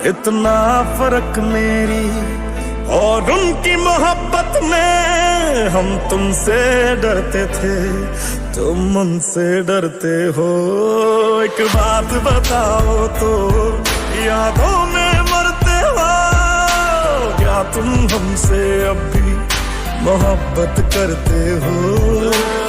इतना फर्क मेरी और उनकी मोहब्बत में। हम तुमसे डरते थे, तुम उनसे डरते हो। एक बात बताओ तो, यादों में मरते हो क्या तुम हमसे अब भी मोहब्बत करते हो?